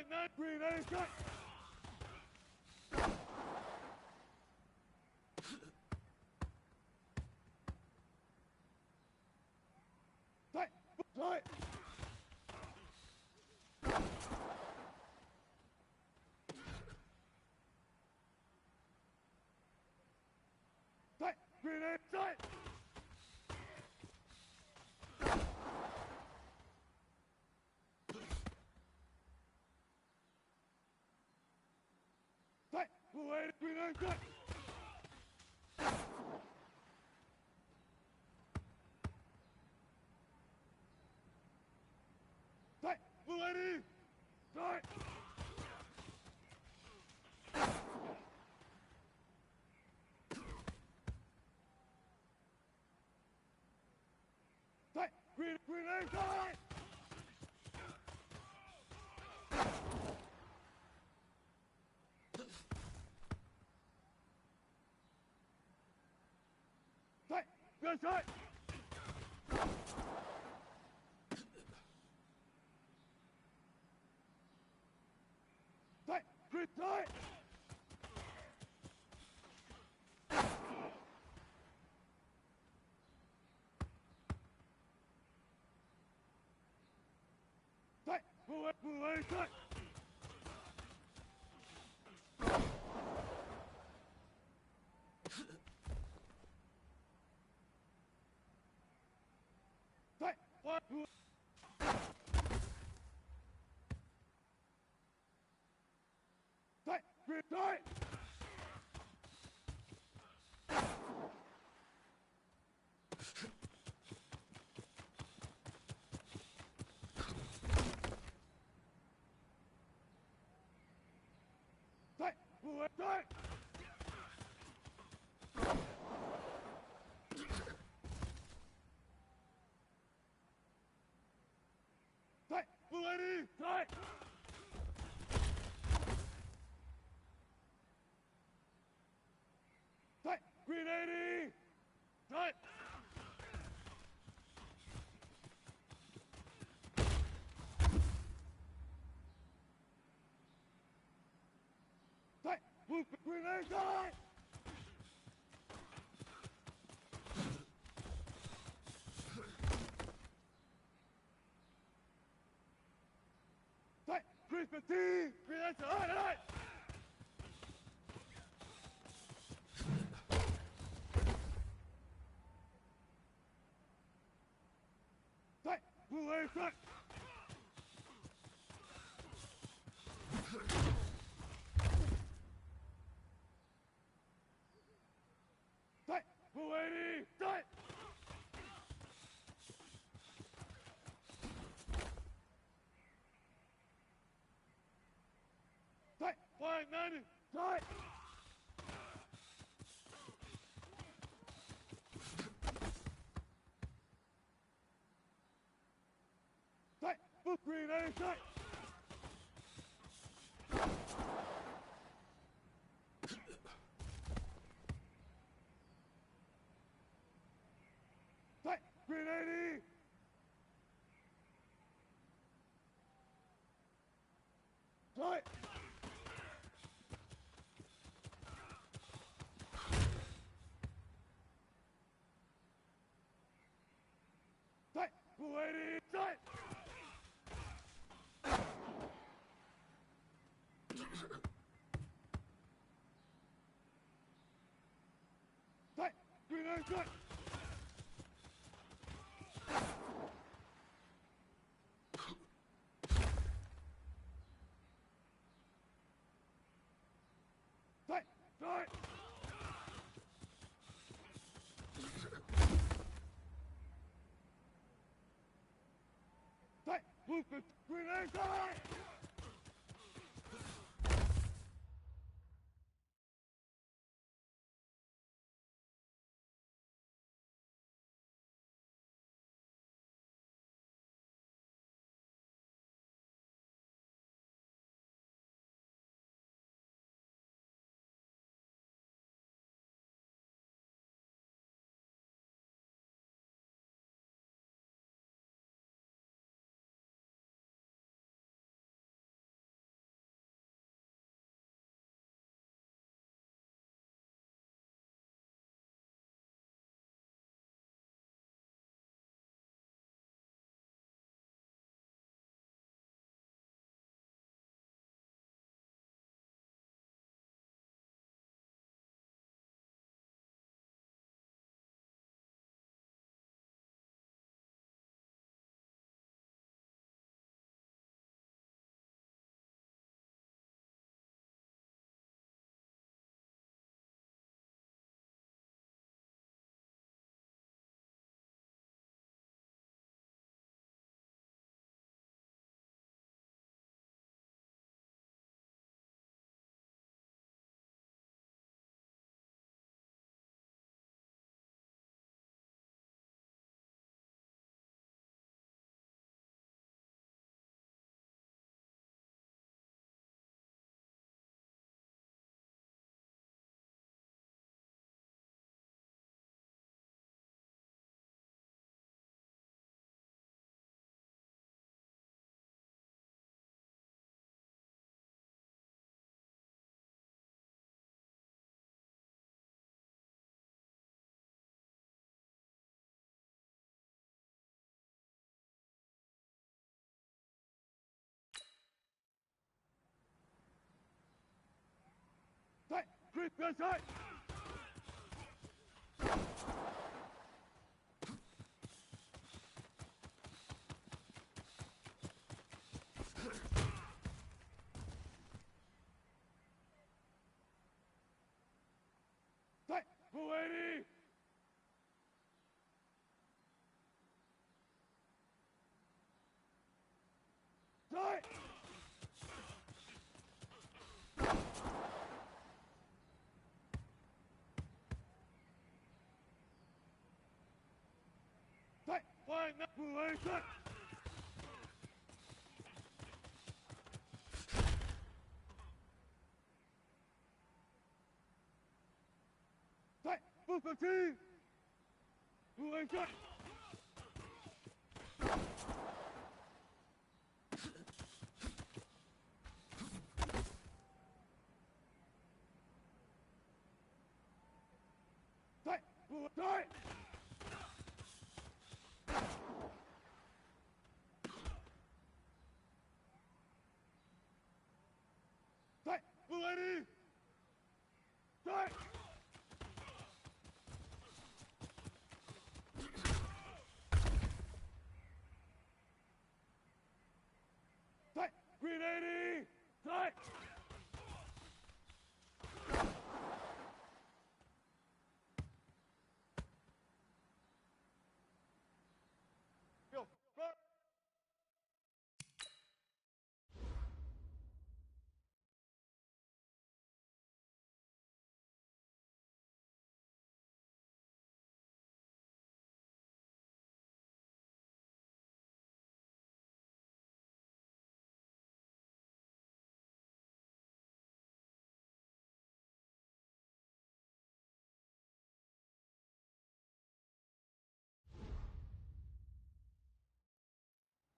Flying 9 grenade shot! Tight! Tight! Tight! Grenade tight! Tight! Blue grenade tight! Tight! Blue lady! Tight! Tight! Grenade tight! Tight! Gun tight! Tight! Grip tight! Tight! Blue lady tight! Tight! What? Tight! Grip tight! Tight! Blue tight! Tight! Blue lady! Tight! Tight! Green 80! Tight! Tight! Blue grenade tight! Tight! Green 15! Grenade tight! Tight! Blue lady tight! Tight! Blue lady tight! Tight! Flying 90! Tight! Tight! Blue green 80 tight! Tight! Green 80! Tight! Tight! Blue 80! Tight! Tight! Green 80 tight! Tight! Tight! Tight! Blue green 80 tight! Grip your sight! Sight! Lady! Sight! Sight! Flying that lady! Sight! Sight! Booster team! Lady! Sight! Sight! Sight! Sight! Lady! Sight! Sight! Green 80! Sight! Go! Front!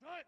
Sight!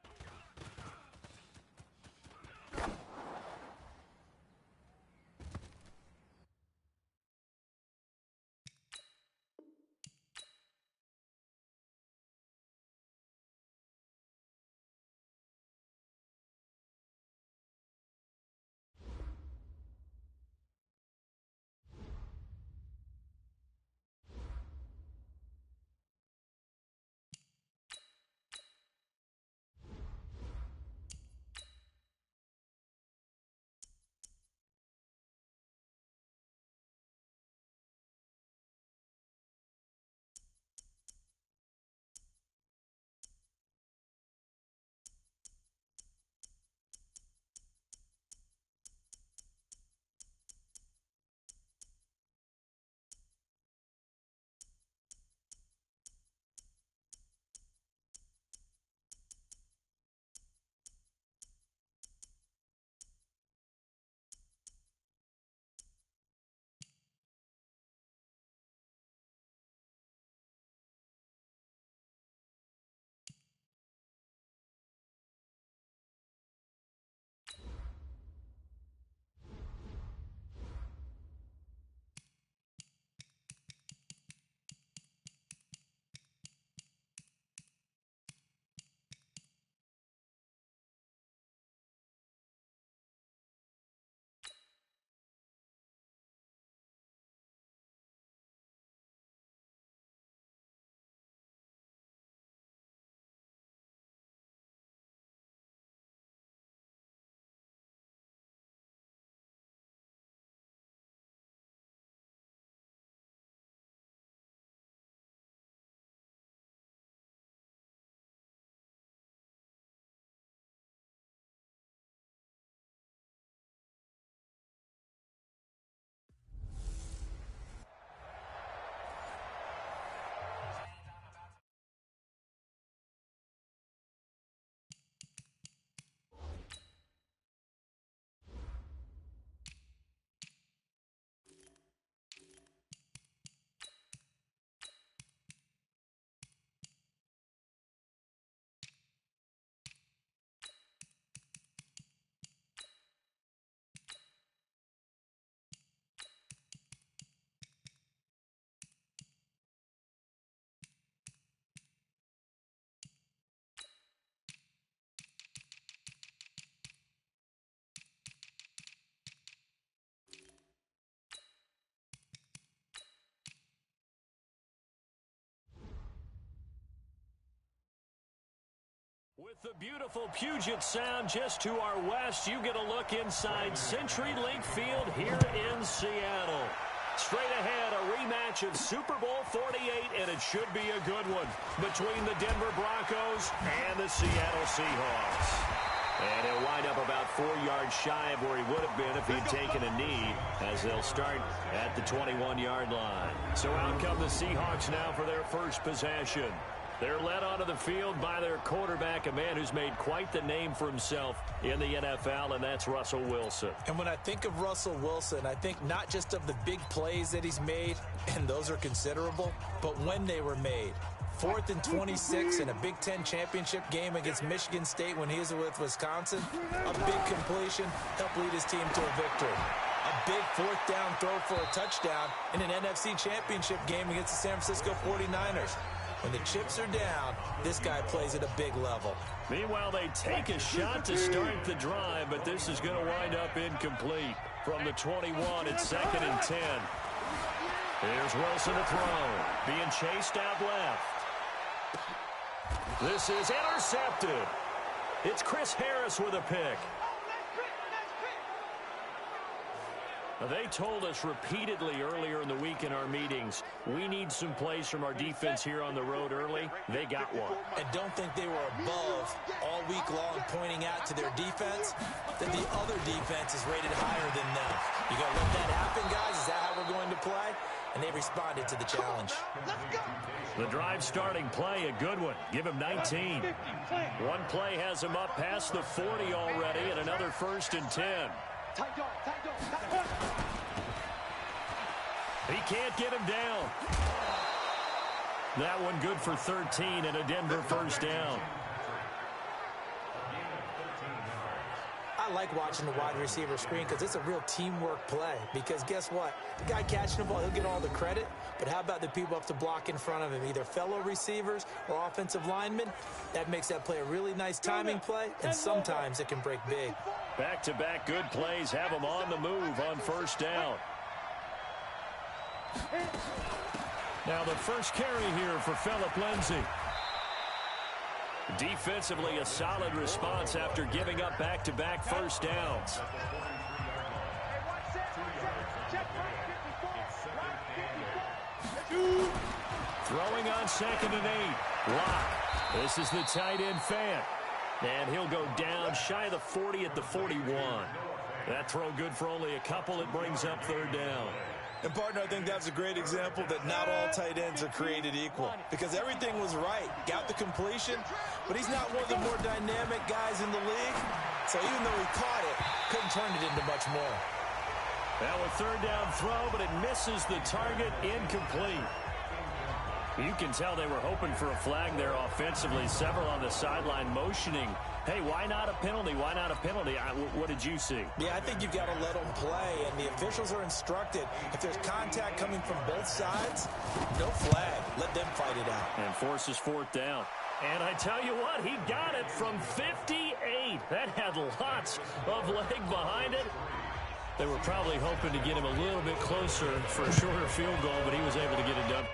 With the beautiful Puget Sound just to our west, you get a look inside CenturyLink Field here in Seattle. Straight ahead, a rematch of Super Bowl 48, and it should be a good one between the Denver Broncos and the Seattle Seahawks. And he'll wind up about 4 yards shy of where he would have been if he'd taken a knee, as they'll start at the 21-yard line. So out come the Seahawks now for their first possession. They're led onto the field by their quarterback, a man who's made quite the name for himself in the NFL, and that's Russell Wilson. And when I think of Russell Wilson, I think not just of the big plays that he's made, and those are considerable, but when they were made. 4th and 26 in a Big Ten championship game against Michigan State when he was with Wisconsin. A big completion helped lead his team to a victory. A big 4th down throw for a touchdown in an NFC championship game against the San Francisco 49ers. When the chips are down, this guy plays at a big level. Meanwhile, they take a shot to start the drive, but this is going to wind up incomplete. From the 21, it's 2nd and 10. Here's Wilson to throw. Being chased out left. This is intercepted. It's Chris Harris with a pick. Now, they told us repeatedly earlier in the week in our meetings, we need some plays from our defense here on the road early. They got one. And don't think they were above all week long pointing out to their defense that the other defense is rated higher than them. You got to let that happen, guys? Is that how we're going to play? And they responded to the challenge. The drive starting play, a good one. Give him 19. One play has him up past the 40 already, and another 1st and 10. He can't get him down. That one good for 13 and a Denver first down. I like watching the wide receiver screen because it's a real teamwork play. Because guess what? The guy catching the ball, he'll get all the credit. But how about the people up to block in front of him, either fellow receivers or offensive linemen? That makes that play a really nice timing play, and sometimes it can break big. Back-to-back good plays have him on the move on first down. Now the first carry here for Phillip Lindsay. Defensively, a solid response after giving up back-to-back first downs. Throwing on 2nd and 8. Lock. This is the tight end Fant. And he'll go down shy of the 40 at the 41. That throw good for only a couple. It brings up 3rd down. And, partner, I think that's a great example that not all tight ends are created equal. Because everything was right. Got the completion, but he's not one of the more dynamic guys in the league. So even though he caught it, couldn't turn it into much more. Now a 3rd down throw, but it misses the target, incomplete. You can tell they were hoping for a flag there offensively. Several on the sideline motioning. Hey, why not a penalty? Why not a penalty? What did you see? Yeah, I think you've got to let them play, and the officials are instructed. If there's contact coming from both sides, no flag. Let them fight it out. And forces 4th down. And I tell you what, he got it from 58. That had lots of leg behind it. They were probably hoping to get him a little bit closer for a shorter field goal, but he was able to get it done.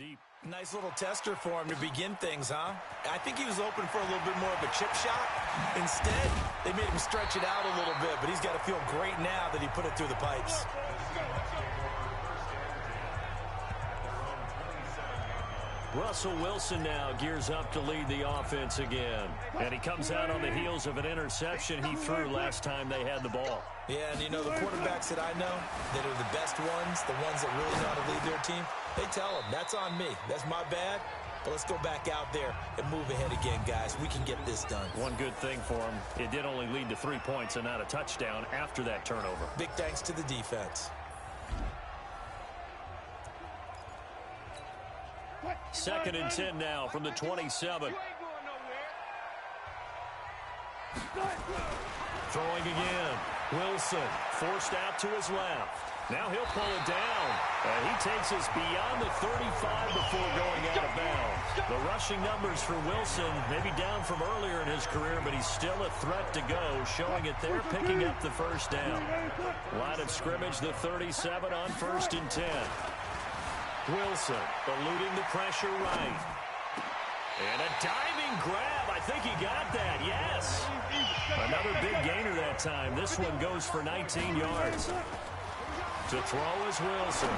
deep. Nice little tester for him to begin things, huh? I think he was open for a little bit more of a chip shot. Instead, they made him stretch it out a little bit, but he's got to feel great now that he put it through the pipes. Russell Wilson now gears up to lead the offense again. And he comes out on the heels of an interception he threw last time they had the ball. Yeah, and you know, the quarterbacks that I know that are the best ones, the ones that really know how to lead their team, they tell them, that's on me. That's my bad. But let's go back out there and move ahead again, guys. We can get this done. One good thing for him, it did only lead to 3 points and not a touchdown after that turnover. Big thanks to the defense. Second and 10 now from the 27. Throwing again. Wilson forced out to his left. Now he'll pull it down. And he takes us beyond the 35 before going out of bounds. The rushing numbers for Wilson maybe down from earlier in his career, but he's still a threat to go, showing it there, picking up the first down. Line of scrimmage, the 37 on 1st and 10. Wilson eluding the pressure right. And a diving grab. I think he got that, yes. Another big gainer that time. This one goes for 19 yards. To throw is Wilson.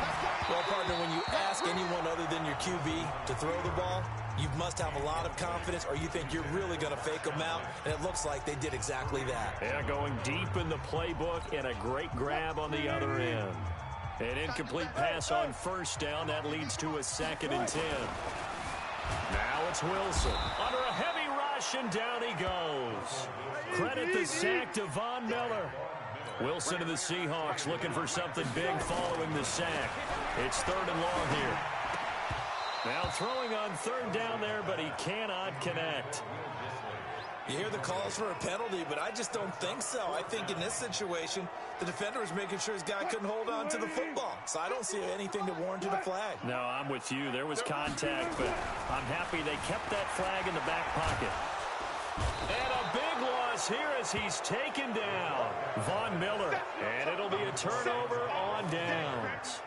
Well, partner, when you ask anyone other than your QB to throw the ball, you must have a lot of confidence or you think you're really going to fake them out, and it looks like they did exactly that. Yeah, going deep in the playbook and a great grab on the other end. An incomplete pass on first down. That leads to a 2nd and 10. Now it's Wilson. Under a heavy rush, and down he goes. Credit the sack to Von Miller. Wilson to the Seahawks looking for something big following the sack. It's 3rd and long here. Now throwing on 3rd down there, but he cannot connect. You hear the calls for a penalty, but I just don't think so. I think in this situation, the defender was making sure his guy couldn't hold on to the football. So I don't see anything that warranted a flag. No, I'm with you. There was contact, but I'm happy they kept that flag in the back pocket. And a big loss here as he's taken down. Von Miller. And it'll be a turnover on downs.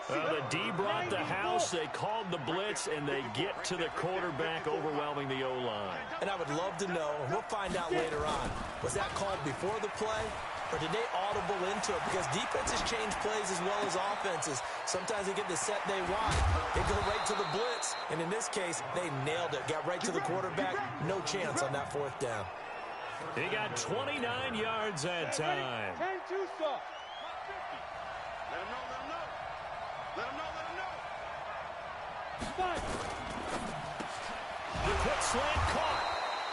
The D brought the house. They called the blitz, and they get to the quarterback, overwhelming the O-line. And I would love to know, and we'll find out later on, was that called before the play, or did they audible into it? Because defenses change plays as well as offenses. Sometimes they get the set they want. They go right to the blitz, and in this case, they nailed it. Got right to the quarterback. No chance on that 4th down. He got 29 yards that time. Let him know. The quick slant caught.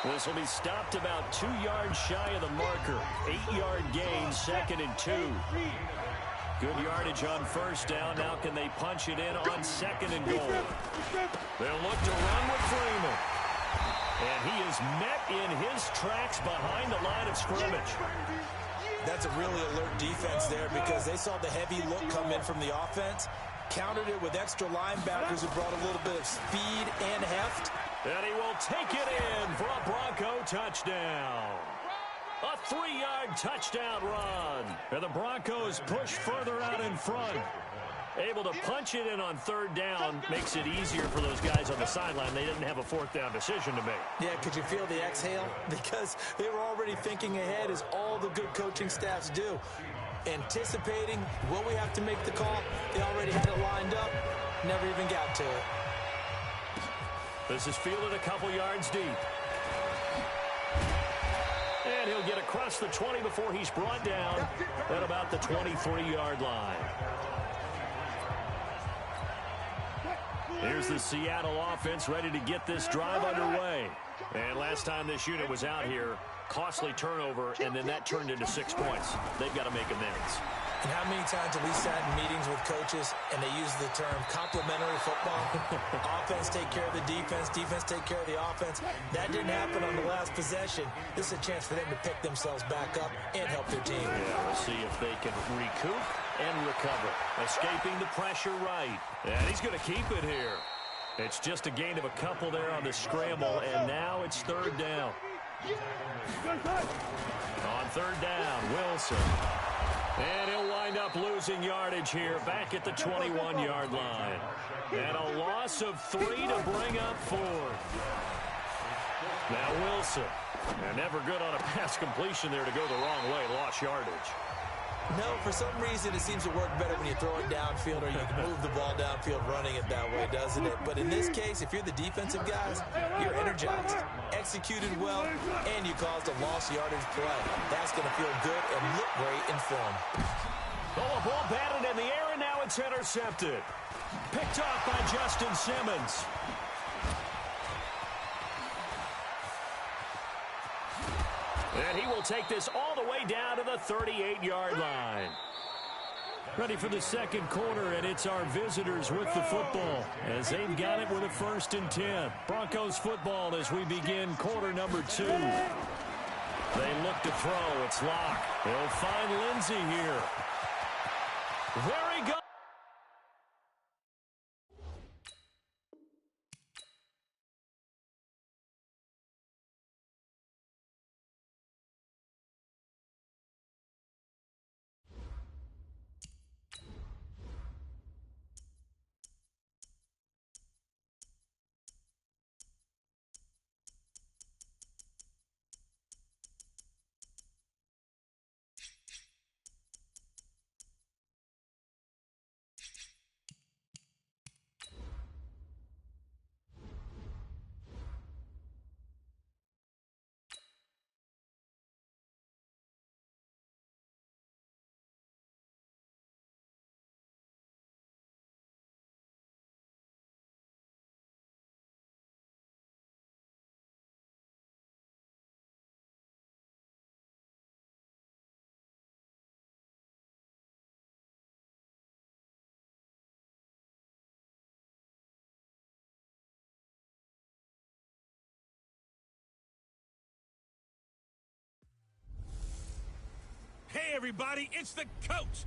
This will be stopped about 2 yards shy of the marker. 8-yard gain, 2nd and 2. Good yardage on first down. Now can they punch it in on 2nd and goal? They'll look to run with Freeman. And he is met in his tracks behind the line of scrimmage. That's a really alert defense there because they saw the heavy look come in from the offense, countered it with extra linebackers who brought a little bit of speed and heft. And he will take it in for a Bronco touchdown. A 3-yard touchdown run. And the Broncos push further out in front. Able to punch it in on 3rd down makes it easier for those guys on the sideline. They didn't have a 4th down decision to make. Yeah, could you feel the exhale? Because they were already thinking ahead, as all the good coaching staffs do. Anticipating, will we have to make the call? They already had it lined up, never even got to it. This is fielded a couple yards deep. And he'll get across the 20 before he's brought down at about the 23-yard line. Here's the Seattle offense ready to get this drive underway. And last time this unit was out here, costly turnover, and then that turned into 6 points. They've got to make amends. And how many times have we sat in meetings with coaches and they use the term complementary football? Offense take care of the defense, defense take care of the offense. That didn't happen on the last possession. This is a chance for them to pick themselves back up and help their team. Yeah, we'll see if they can recoup and recover. Escaping the pressure right. And he's going to keep it here. It's just a gain of a couple there on the scramble, and now it's 3rd down. On 3rd down, Wilson. And he'll wind up losing yardage here back at the 21-yard line. And a loss of 3 to bring up 4. Now Wilson. And never good on a pass completion there to go the wrong way. Lost yardage. No, for some reason it seems to work better when you throw it downfield or you can move the ball downfield running it that way, doesn't it? But in this case, if you're the defensive guys, you're energized, executed well, and you caused a lost yardage play. That's going to feel good and look great in film. Oh, a ball batted in the air, and now it's intercepted. Picked off by Justin Simmons. And he will take this all the way down to the 38-yard line. Ready for the second quarter, and it's our visitors with the football as they've got it with a 1st and 10. Broncos football as we begin quarter number 2. They look to throw. It's Locke. They'll find Lindsey here. There he goes. Hey, everybody, it's the coach.